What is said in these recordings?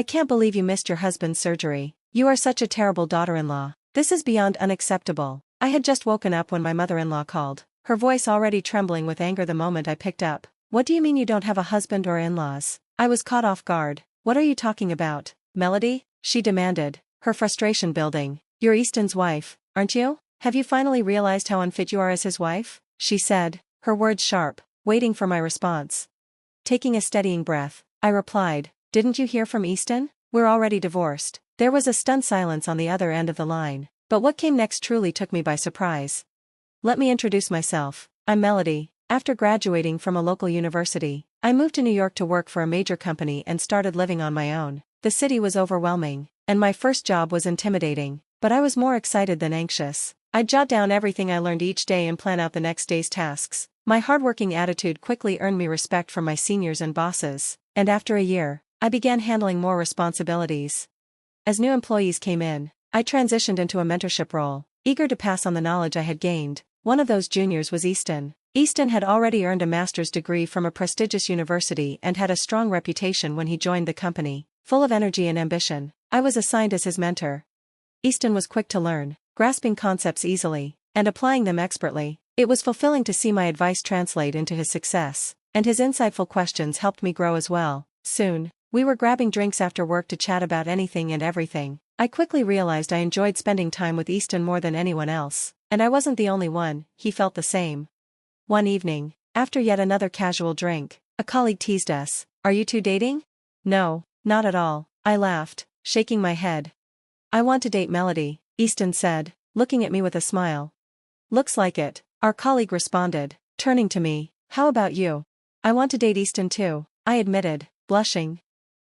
I can't believe you missed your husband's surgery. You are such a terrible daughter-in-law. This is beyond unacceptable. I had just woken up when my mother-in-law called, her voice already trembling with anger the moment I picked up. What do you mean you don't have a husband or in-laws? I was caught off guard. What are you talking about, Melody? She demanded, her frustration building. You're Easton's wife, aren't you? Have you finally realized how unfit you are as his wife? She said, her words sharp, waiting for my response. Taking a steadying breath, I replied, didn't you hear from Easton? We're already divorced. There was a stunned silence on the other end of the line, but what came next truly took me by surprise. Let me introduce myself. I'm Melody. After graduating from a local university, I moved to New York to work for a major company and started living on my own. The city was overwhelming, and my first job was intimidating, but I was more excited than anxious. I'd jot down everything I learned each day and plan out the next day's tasks. My hardworking attitude quickly earned me respect from my seniors and bosses, and after a year, I began handling more responsibilities. As new employees came in, I transitioned into a mentorship role, eager to pass on the knowledge I had gained. One of those juniors was Easton. Easton had already earned a master's degree from a prestigious university and had a strong reputation when he joined the company. Full of energy and ambition, I was assigned as his mentor. Easton was quick to learn, grasping concepts easily, and applying them expertly. It was fulfilling to see my advice translate into his success, and his insightful questions helped me grow as well. Soon, we were grabbing drinks after work to chat about anything and everything. I quickly realized I enjoyed spending time with Easton more than anyone else, and I wasn't the only one. He felt the same. One evening, after yet another casual drink, a colleague teased us, "Are you two dating?" "No, not at all," I laughed, shaking my head. "I want to date Melody," Easton said, looking at me with a smile. "Looks like it," our colleague responded, turning to me. "How about you?" "I want to date Easton too," I admitted, blushing.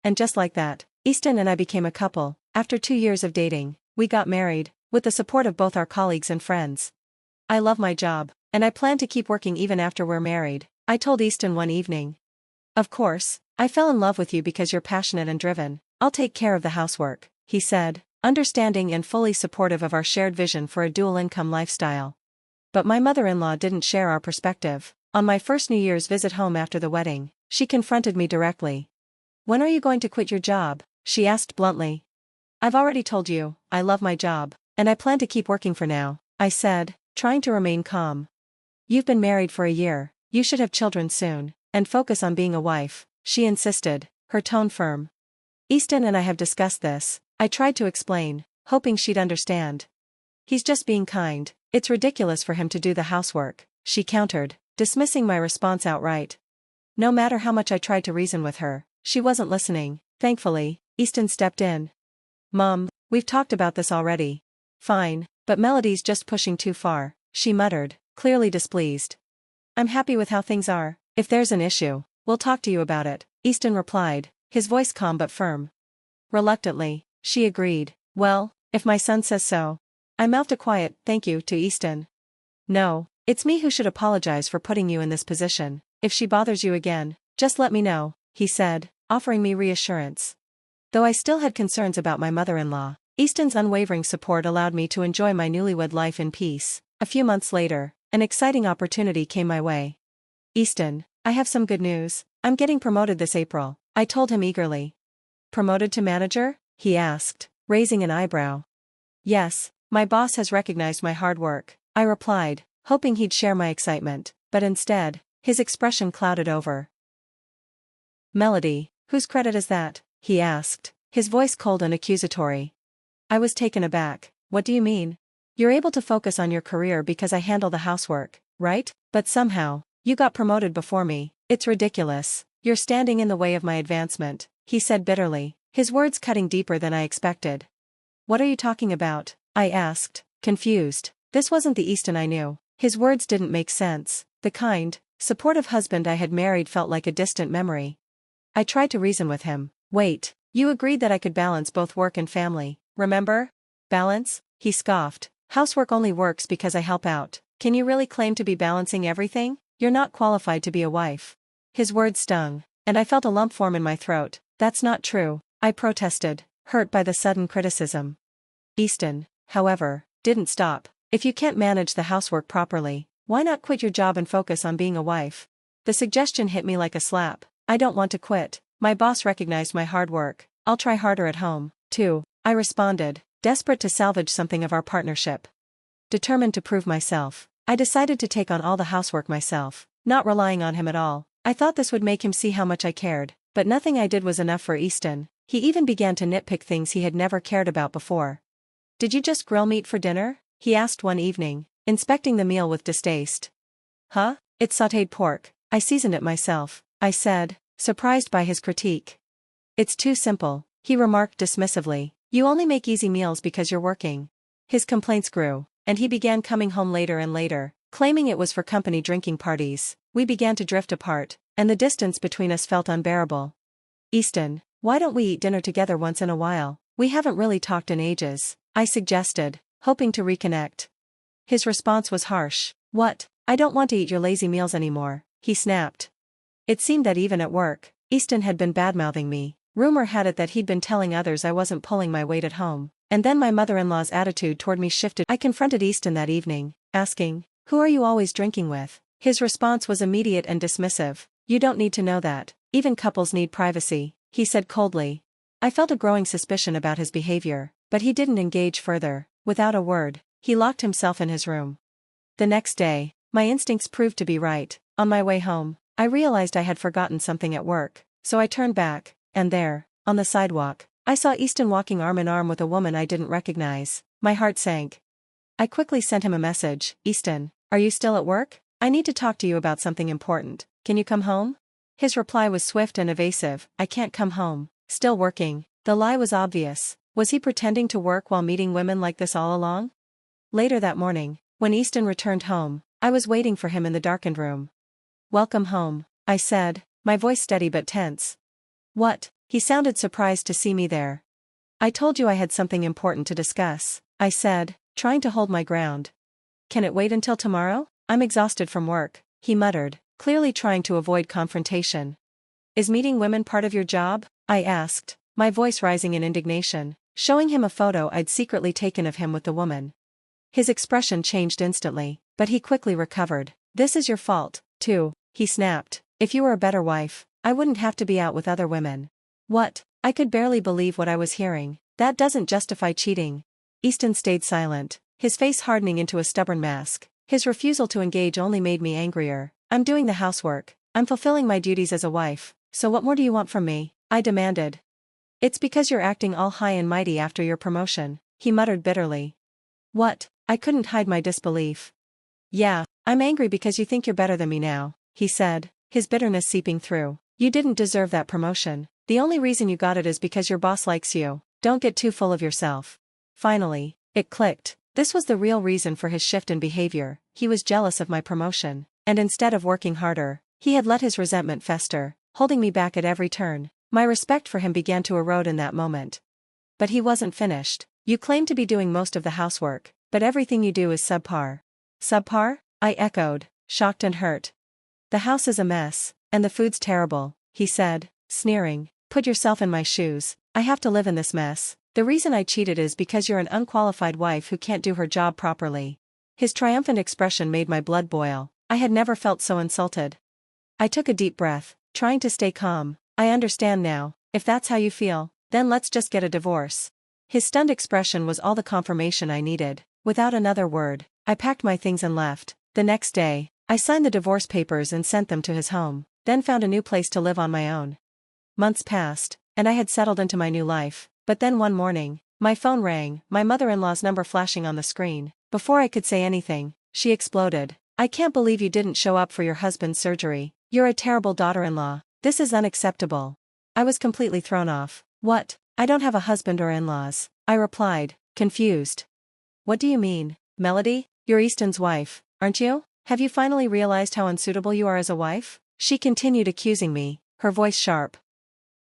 And just like that, Easton and I became a couple. After 2 years of dating, we got married, with the support of both our colleagues and friends. "I love my job, and I plan to keep working even after we're married," I told Easton one evening. "Of course, I fell in love with you because you're passionate and driven. I'll take care of the housework," he said, understanding and fully supportive of our shared vision for a dual-income lifestyle. But my mother-in-law didn't share our perspective. On my first New Year's visit home after the wedding, she confronted me directly. "When are you going to quit your job?" she asked bluntly. "I've already told you, I love my job, and I plan to keep working for now," I said, trying to remain calm. "You've been married for a year, you should have children soon, and focus on being a wife," she insisted, her tone firm. "Easton and I have discussed this," I tried to explain, hoping she'd understand. "He's just being kind. It's ridiculous for him to do the housework," she countered, dismissing my response outright. No matter how much I tried to reason with her, she wasn't listening. Thankfully, Easton stepped in. "Mom, we've talked about this already." "Fine, but Melody's just pushing too far," she muttered, clearly displeased. "I'm happy with how things are. If there's an issue, we'll talk to you about it," Easton replied, his voice calm but firm. Reluctantly, she agreed. "Well, if my son says so." I mouthed a quiet "thank you" to Easton. "No, it's me who should apologize for putting you in this position. If she bothers you again, just let me know," he said, offering me reassurance. Though I still had concerns about my mother-in-law, Easton's unwavering support allowed me to enjoy my newlywed life in peace. A few months later, an exciting opportunity came my way. "Easton, I have some good news. I'm getting promoted this April," I told him eagerly. "Promoted to manager?" he asked, raising an eyebrow. "Yes, my boss has recognized my hard work," I replied, hoping he'd share my excitement, but instead, his expression clouded over. "Melody, whose credit is that?" he asked, his voice cold and accusatory. I was taken aback. "What do you mean? You're able to focus on your career because I handle the housework, right? But somehow, you got promoted before me. It's ridiculous. You're standing in the way of my advancement," he said bitterly, his words cutting deeper than I expected. "What are you talking about?" I asked, confused. This wasn't the Easton I knew. His words didn't make sense. The kind, supportive husband I had married felt like a distant memory. I tried to reason with him. "Wait, you agreed that I could balance both work and family, remember?" "Balance?" he scoffed. "Housework only works because I help out. Can you really claim to be balancing everything? You're not qualified to be a wife." His words stung, and I felt a lump form in my throat. "That's not true," I protested, hurt by the sudden criticism. Easton, however, didn't stop. "If you can't manage the housework properly, why not quit your job and focus on being a wife?" The suggestion hit me like a slap. "I don't want to quit. My boss recognized my hard work. I'll try harder at home, too, I responded, desperate to salvage something of our partnership. Determined to prove myself, I decided to take on all the housework myself, not relying on him at all. I thought this would make him see how much I cared, but nothing I did was enough for Easton. He even began to nitpick things he had never cared about before. Did you just grill meat for dinner? He asked one evening, inspecting the meal with distaste. Huh? It's sautéed pork. I seasoned it myself, I said, surprised by his critique. It's too simple, he remarked dismissively. You only make easy meals because you're working. His complaints grew, and he began coming home later and later, claiming it was for company drinking parties. We began to drift apart, and the distance between us felt unbearable. Easton, why don't we eat dinner together once in a while? We haven't really talked in ages, I suggested, hoping to reconnect. His response was harsh. What? I don't want to eat your lazy meals anymore, he snapped. It seemed that even at work, Easton had been badmouthing me. Rumor had it that he'd been telling others I wasn't pulling my weight at home, and then my mother-in-law's attitude toward me shifted. I confronted Easton that evening, asking, "Who are you always drinking with?" His response was immediate and dismissive. "You don't need to know that, even couples need privacy," he said coldly. I felt a growing suspicion about his behavior, but he didn't engage further. Without a word, he locked himself in his room. The next day, my instincts proved to be right. On my way home, I realized I had forgotten something at work, so I turned back, and there, on the sidewalk, I saw Easton walking arm in arm with a woman I didn't recognize. My heart sank. I quickly sent him a message. "Easton, are you still at work? I need to talk to you about something important. Can you come home?" His reply was swift and evasive. "I can't come home. Still working." The lie was obvious. Was he pretending to work while meeting women like this all along? Later that morning, when Easton returned home, I was waiting for him in the darkened room. "Welcome home," I said, my voice steady but tense. "What?" He sounded surprised to see me there. "I told you I had something important to discuss," I said, trying to hold my ground. "Can it wait until tomorrow? I'm exhausted from work," he muttered, clearly trying to avoid confrontation. "Is meeting women part of your job?" I asked, my voice rising in indignation, showing him a photo I'd secretly taken of him with the woman. His expression changed instantly, but he quickly recovered. "This is your fault, too," he snapped. "If you were a better wife, I wouldn't have to be out with other women." What? I could barely believe what I was hearing. That doesn't justify cheating. Easton stayed silent, his face hardening into a stubborn mask. His refusal to engage only made me angrier. "I'm doing the housework. I'm fulfilling my duties as a wife. So what more do you want from me?" I demanded. "It's because you're acting all high and mighty after your promotion," he muttered bitterly. "What?" I couldn't hide my disbelief. "Yeah, I'm angry because you think you're better than me now," he said, his bitterness seeping through. "You didn't deserve that promotion. The only reason you got it is because your boss likes you. Don't get too full of yourself." Finally, it clicked. This was the real reason for his shift in behavior. He was jealous of my promotion, and instead of working harder, he had let his resentment fester, holding me back at every turn. My respect for him began to erode in that moment. But he wasn't finished. "You claim to be doing most of the housework, but everything you do is subpar." "Subpar?" I echoed, shocked and hurt. "The house is a mess, and the food's terrible," he said, sneering. "Put yourself in my shoes. I have to live in this mess. The reason I cheated is because you're an unqualified wife who can't do her job properly." His triumphant expression made my blood boil. I had never felt so insulted. I took a deep breath, trying to stay calm. "I understand now. If that's how you feel, then let's just get a divorce." His stunned expression was all the confirmation I needed. Without another word, I packed my things and left. The next day, I signed the divorce papers and sent them to his home, then found a new place to live on my own. Months passed, and I had settled into my new life, but then one morning, my phone rang, my mother-in-law's number flashing on the screen. Before I could say anything, she exploded. "I can't believe you didn't show up for your husband's surgery. You're a terrible daughter-in-law. This is unacceptable." I was completely thrown off. "What? I don't have a husband or in-laws," I replied, confused. "What do you mean, Melody? You're Easton's wife, aren't you? Have you finally realized how unsuitable you are as a wife?" She continued accusing me, her voice sharp.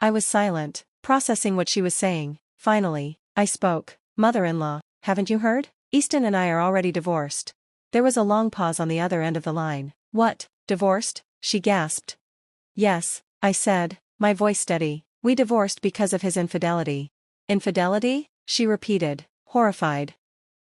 I was silent, processing what she was saying. Finally, I spoke. "Mother-in-law, haven't you heard? Easton and I are already divorced." There was a long pause on the other end of the line. "What, divorced?" she gasped. "Yes," I said, my voice steady. "We divorced because of his infidelity." "Infidelity?" she repeated, horrified.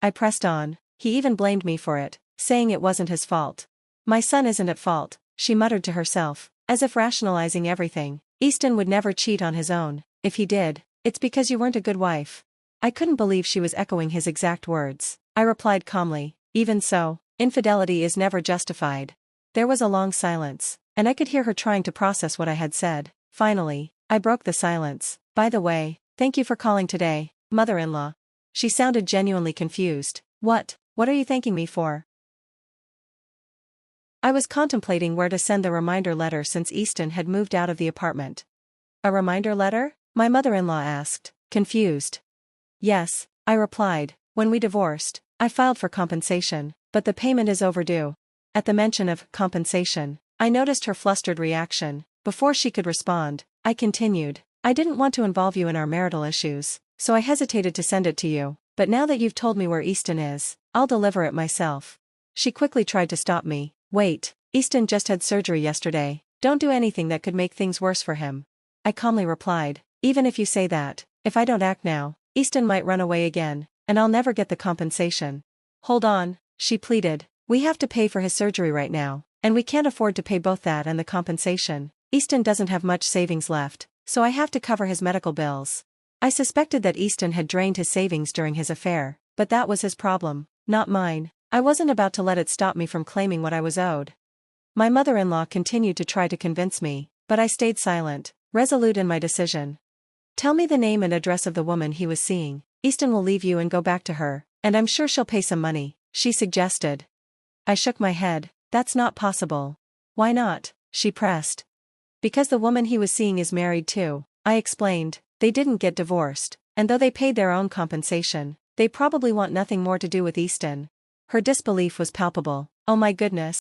I pressed on. "He even blamed me for it, saying it wasn't his fault." "My son isn't at fault," she muttered to herself, as if rationalizing everything. "Easton would never cheat on his own. If he did, It's because you weren't a good wife. I couldn't believe she was echoing his exact words. I replied calmly, even so, infidelity is never justified. There was a long silence, and I could hear her trying to process what I had said. Finally, I broke the silence. By the way, thank you for calling today, mother-in-law. She sounded genuinely confused. What are you thanking me for? I was contemplating where to send the reminder letter since Easton had moved out of the apartment. A reminder letter? My mother-in-law asked, confused. Yes, I replied. When we divorced, I filed for compensation, but the payment is overdue. At the mention of compensation, I noticed her flustered reaction. Before she could respond, I continued. I didn't want to involve you in our marital issues, so I hesitated to send it to you, but now that you've told me where Easton is, I'll deliver it myself. She quickly tried to stop me. Wait, Easton just had surgery yesterday. Don't do anything that could make things worse for him. I calmly replied. Even if you say that, if I don't act now, Easton might run away again, and I'll never get the compensation. Hold on, she pleaded. We have to pay for his surgery right now, and we can't afford to pay both that and the compensation. Easton doesn't have much savings left, so I have to cover his medical bills. I suspected that Easton had drained his savings during his affair, but that was his problem, not mine. I wasn't about to let it stop me from claiming what I was owed. My mother-in-law continued to try to convince me, but I stayed silent, resolute in my decision. Tell me the name and address of the woman he was seeing. Easton will leave you and go back to her, and I'm sure she'll pay some money, she suggested. I shook my head. That's not possible. Why not? She pressed. Because the woman he was seeing is married too, I explained. They didn't get divorced, and though they paid their own compensation, they probably want nothing more to do with Easton. Her disbelief was palpable. Oh my goodness.